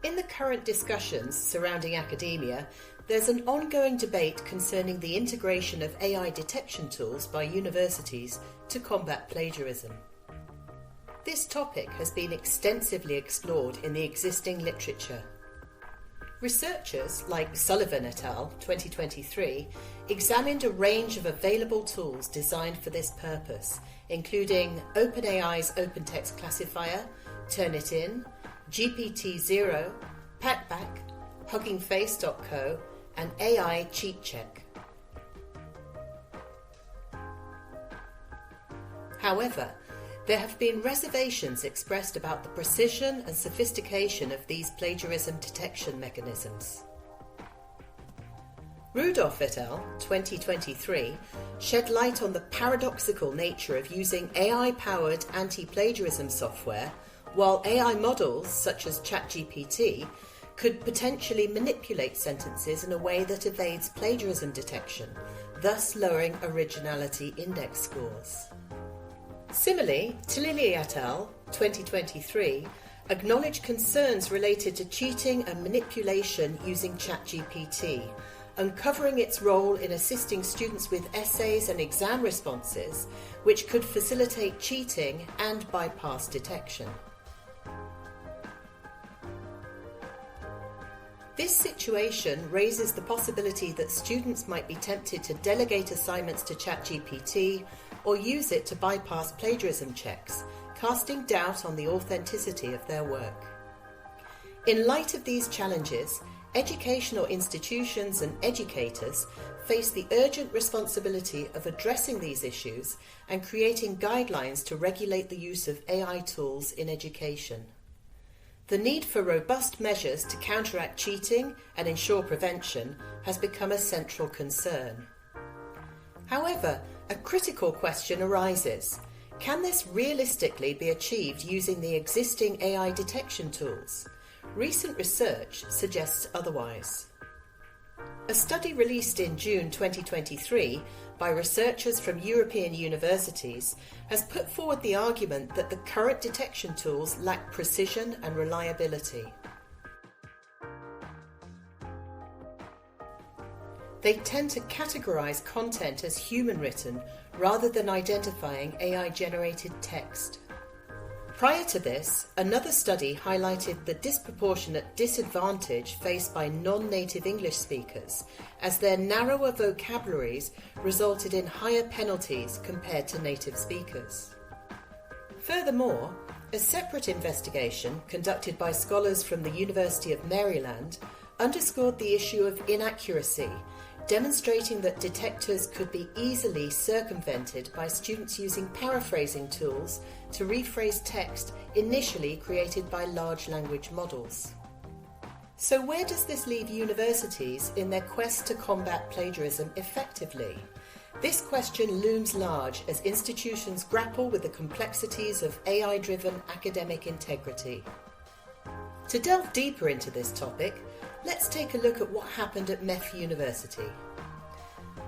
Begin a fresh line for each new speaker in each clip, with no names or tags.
In the current discussions surrounding academia, there's an ongoing debate concerning the integration of AI detection tools by universities to combat plagiarism. This topic has been extensively explored in the existing literature. Researchers like Sullivan et al. 2023 examined a range of available tools designed for this purpose, including OpenAI's OpenText Classifier, Turnitin, GPT-0, PackBack, HuggingFace.co, and AI Cheat Check. However, there have been reservations expressed about the precision and sophistication of these plagiarism detection mechanisms. Rudolph et al. 2023 shed light on the paradoxical nature of using AI-powered anti-plagiarism software, while AI models such as ChatGPT could potentially manipulate sentences in a way that evades plagiarism detection, thus lowering originality index scores. Similarly, Tilili et al. 2023 acknowledged concerns related to cheating and manipulation using ChatGPT, uncovering its role in assisting students with essays and exam responses, which could facilitate cheating and bypass detection. This situation raises the possibility that students might be tempted to delegate assignments to ChatGPT or use it to bypass plagiarism checks, casting doubt on the authenticity of their work. In light of these challenges, educational institutions and educators face the urgent responsibility of addressing these issues and creating guidelines to regulate the use of AI tools in education. The need for robust measures to counteract cheating and ensure prevention has become a central concern. However, a critical question arises. Can this realistically be achieved using the existing AI detection tools? Recent research suggests otherwise. A study released in June 2023 by researchers from European universities has put forward the argument that the current detection tools lack precision and reliability. They tend to categorize content as human-written rather than identifying AI-generated text. Prior to this, another study highlighted the disproportionate disadvantage faced by non-native English speakers, as their narrower vocabularies resulted in higher penalties compared to native speakers. Furthermore, a separate investigation conducted by scholars from the University of Maryland underscored the issue of inaccuracy, demonstrating that detectors could be easily circumvented by students using paraphrasing tools to rephrase text initially created by large language models. So where does this leave universities in their quest to combat plagiarism effectively? This question looms large as institutions grapple with the complexities of AI-driven academic integrity. To delve deeper into this topic, let's take a look at what happened at MEF University.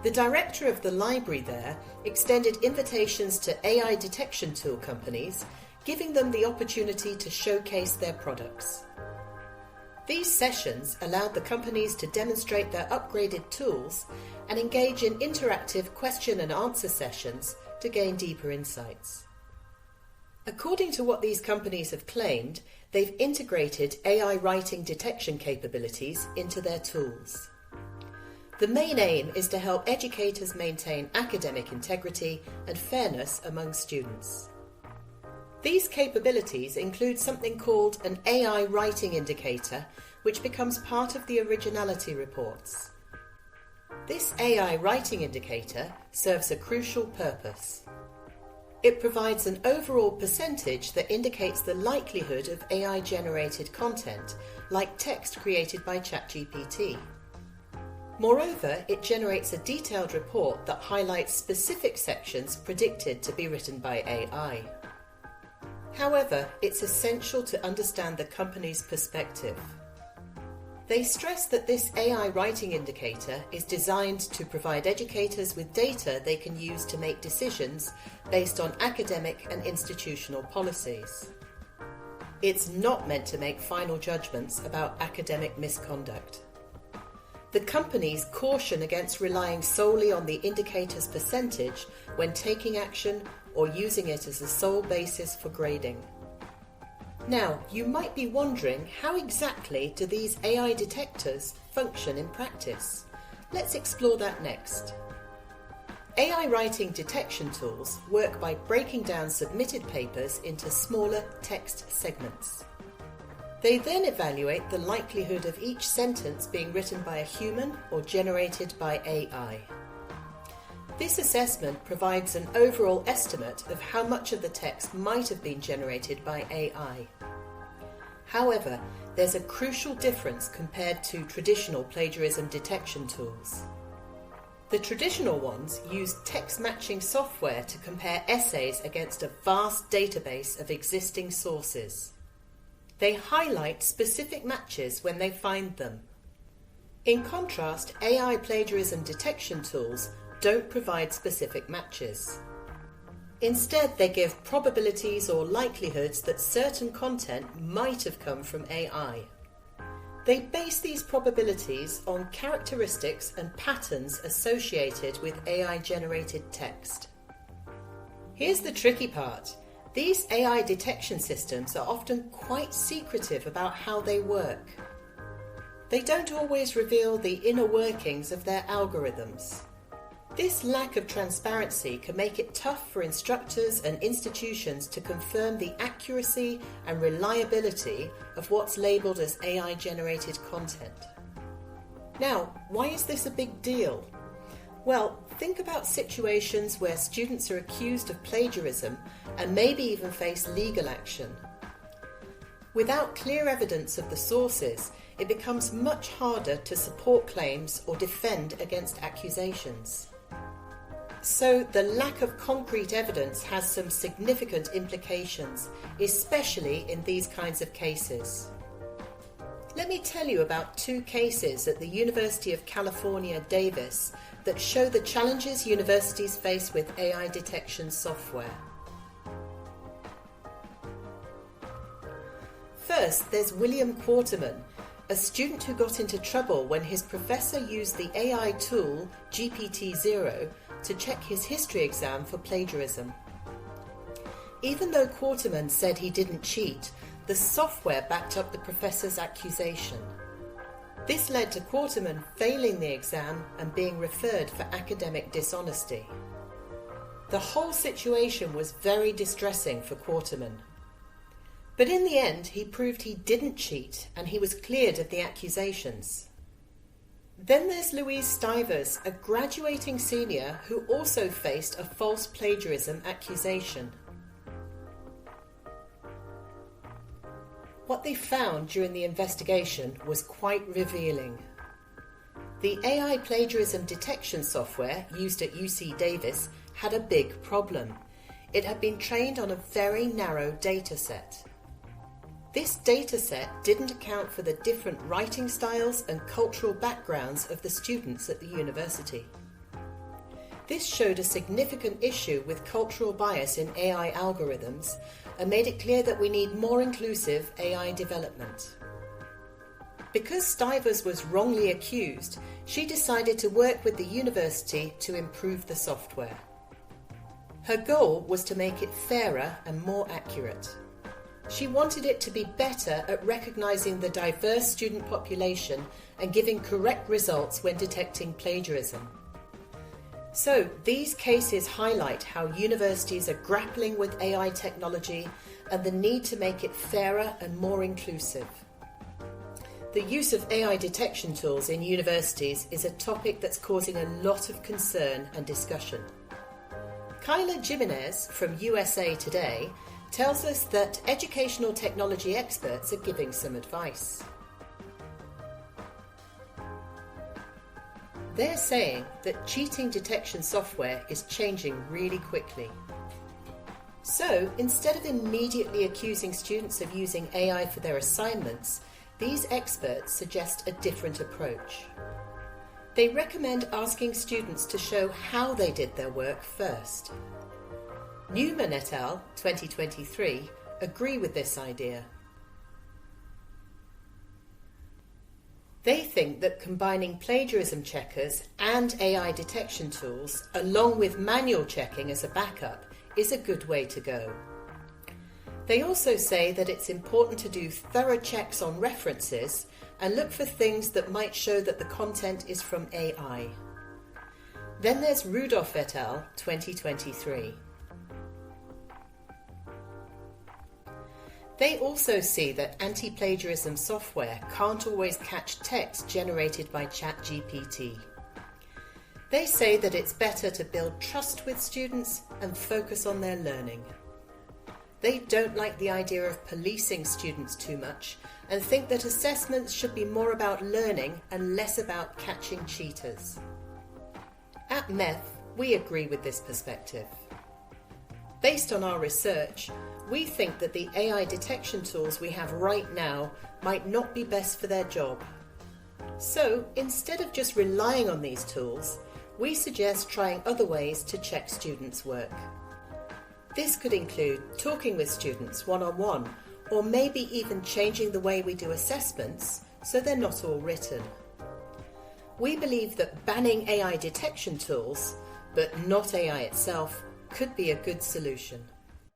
The director of the library there extended invitations to AI detection tool companies, giving them the opportunity to showcase their products. These sessions allowed the companies to demonstrate their upgraded tools and engage in interactive question and answer sessions to gain deeper insights. According to what these companies have claimed, they've integrated AI writing detection capabilities into their tools. The main aim is to help educators maintain academic integrity and fairness among students. These capabilities include something called an AI writing indicator, which becomes part of the originality reports. This AI writing indicator serves a crucial purpose. It provides an overall percentage that indicates the likelihood of AI-generated content, like text created by ChatGPT. Moreover, it generates a detailed report that highlights specific sections predicted to be written by AI. However, it's essential to understand the company's perspective. They stress that this AI writing indicator is designed to provide educators with data they can use to make decisions based on academic and institutional policies. It's not meant to make final judgments about academic misconduct. The companies caution against relying solely on the indicator's percentage when taking action or using it as the sole basis for grading. Now, you might be wondering, how exactly do these AI detectors function in practice? Let's explore that next. AI writing detection tools work by breaking down submitted papers into smaller text segments. They then evaluate the likelihood of each sentence being written by a human or generated by AI. This assessment provides an overall estimate of how much of the text might have been generated by AI. However, there's a crucial difference compared to traditional plagiarism detection tools. The traditional ones use text matching software to compare essays against a vast database of existing sources. They highlight specific matches when they find them. In contrast, AI plagiarism detection tools don't provide specific matches. Instead, they give probabilities or likelihoods that certain content might have come from AI. They base these probabilities on characteristics and patterns associated with AI-generated text. Here's the tricky part. These AI detection systems are often quite secretive about how they work. They don't always reveal the inner workings of their algorithms. This lack of transparency can make it tough for instructors and institutions to confirm the accuracy and reliability of what's labelled as AI-generated content. Now, why is this a big deal? Well, think about situations where students are accused of plagiarism and maybe even face legal action. Without clear evidence of the sources, it becomes much harder to support claims or defend against accusations. So the lack of concrete evidence has some significant implications, especially in these kinds of cases. Let me tell you about two cases at the University of California, Davis, that show the challenges universities face with AI detection software. First, there's William Quarterman, a student who got into trouble when his professor used the AI tool GPT-0 to check his history exam for plagiarism. Even though Quarterman said he didn't cheat, the software backed up the professor's accusation. This led to Quarterman failing the exam and being referred for academic dishonesty. The whole situation was very distressing for Quarterman. But in the end, he proved he didn't cheat and he was cleared of the accusations. Then there's Louise Stivers, a graduating senior who also faced a false plagiarism accusation. What they found during the investigation was quite revealing. The AI plagiarism detection software used at UC Davis had a big problem. It had been trained on a very narrow data set. This dataset didn't account for the different writing styles and cultural backgrounds of the students at the university. This showed a significant issue with cultural bias in AI algorithms and made it clear that we need more inclusive AI development. Because Stivers was wrongly accused, she decided to work with the university to improve the software. Her goal was to make it fairer and more accurate. She wanted it to be better at recognizing the diverse student population and giving correct results when detecting plagiarism. So, these cases highlight how universities are grappling with AI technology and the need to make it fairer and more inclusive. The use of AI detection tools in universities is a topic that's causing a lot of concern and discussion. Kyla Jimenez from USA Today tells us that educational technology experts are giving some advice. They're saying that cheating detection software is changing really quickly. So, instead of immediately accusing students of using AI for their assignments, these experts suggest a different approach. They recommend asking students to show how they did their work first. Newman et al. 2023 agree with this idea. They think that combining plagiarism checkers and AI detection tools, along with manual checking as a backup, is a good way to go. They also say that it's important to do thorough checks on references and look for things that might show that the content is from AI. Then there's Rudolph et al. 2023. They also see that anti-plagiarism software can't always catch text generated by ChatGPT. They say that it's better to build trust with students and focus on their learning. They don't like the idea of policing students too much and think that assessments should be more about learning and less about catching cheaters. At MEF, we agree with this perspective. Based on our research, we think that the AI detection tools we have right now might not be best for their job. So, instead of just relying on these tools, we suggest trying other ways to check students' work. This could include talking with students one-on-one, or maybe even changing the way we do assessments so they're not all written. We believe that banning AI detection tools, but not AI itself, could be a good solution.